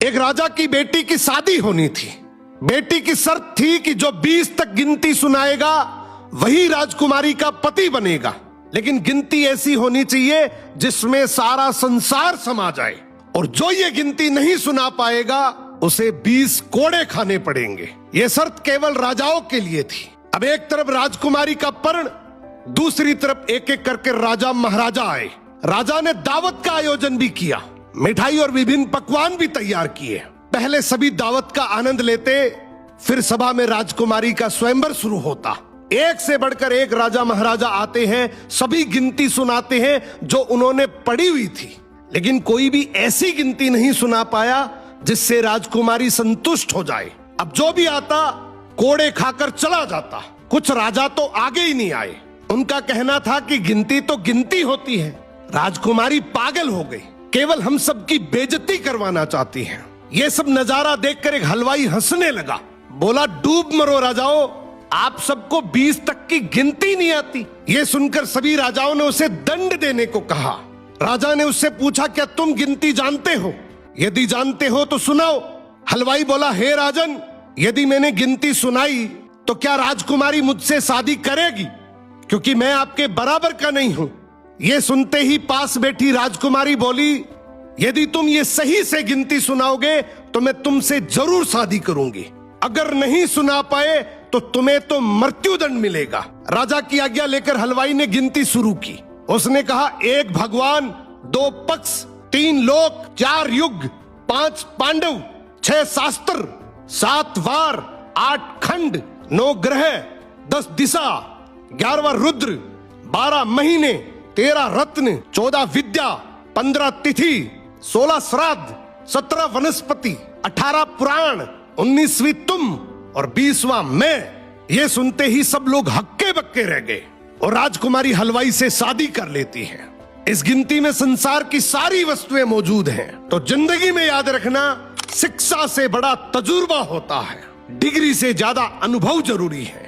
एक राजा की बेटी की शादी होनी थी। बेटी की शर्त थी कि जो 20 तक गिनती सुनाएगा वही राजकुमारी का पति बनेगा, लेकिन गिनती ऐसी होनी चाहिए जिसमें सारा संसार समा जाए, और जो ये गिनती नहीं सुना पाएगा उसे 20 कोड़े खाने पड़ेंगे। ये शर्त केवल राजाओं के लिए थी। अब एक तरफ राजकुमारी का पर्ण, दूसरी तरफ एक एक करके राजा महाराजा आए। राजा ने दावत का आयोजन भी किया, मिठाई और विभिन्न पकवान भी तैयार किए। पहले सभी दावत का आनंद लेते, फिर सभा में राजकुमारी का स्वयंवर शुरू होता। एक से बढ़कर एक राजा महाराजा आते हैं, सभी गिनती सुनाते हैं जो उन्होंने पढ़ी हुई थी, लेकिन कोई भी ऐसी गिनती नहीं सुना पाया जिससे राजकुमारी संतुष्ट हो जाए। अब जो भी आता कोड़े खाकर चला जाता। कुछ राजा तो आगे ही नहीं आए। उनका कहना था कि गिनती तो गिनती होती है, राजकुमारी पागल हो गई, केवल हम सबकी बेइज्जती करवाना चाहती हैं। ये सब नजारा देखकर एक हलवाई हंसने लगा, बोला, डूब मरो राजाओं, आप सबको 20 तक की गिनती नहीं आती। ये सुनकर सभी राजाओं ने उसे दंड देने को कहा। राजा ने उससे पूछा, क्या तुम गिनती जानते हो? यदि जानते हो तो सुनाओ। हलवाई बोला, हे राजन, यदि मैंने गिनती सुनाई तो क्या राजकुमारी मुझसे शादी करेगी, क्योंकि मैं आपके बराबर का नहीं हूं। ये सुनते ही पास बैठी राजकुमारी बोली, यदि तुम ये सही से गिनती सुनाओगे तो मैं तुमसे जरूर शादी करूंगी, अगर नहीं सुना पाए तो तुम्हें तो मृत्युदंड मिलेगा। राजा की आज्ञा लेकर हलवाई ने गिनती शुरू की। उसने कहा, 1 भगवान, 2 पक्ष, 3 लोक, 4 युग, 5 पांडव, 6 शास्त्र, 7 वार, 8 खंड, 9 ग्रह, 10 दिशा, 11वां रुद्र, 12 महीने, 13 रत्न, 14 विद्या, 15 तिथि, 16 श्राद्ध, 17 वनस्पति, 18 पुराण, 19वीं तुम और 20वां मैं। ये सुनते ही सब लोग हक्के बक्के रह गए और राजकुमारी हलवाई से शादी कर लेती है। इस गिनती में संसार की सारी वस्तुएं मौजूद हैं। तो जिंदगी में याद रखना, शिक्षा से बड़ा तजुर्बा होता है, डिग्री से ज्यादा अनुभव जरूरी है।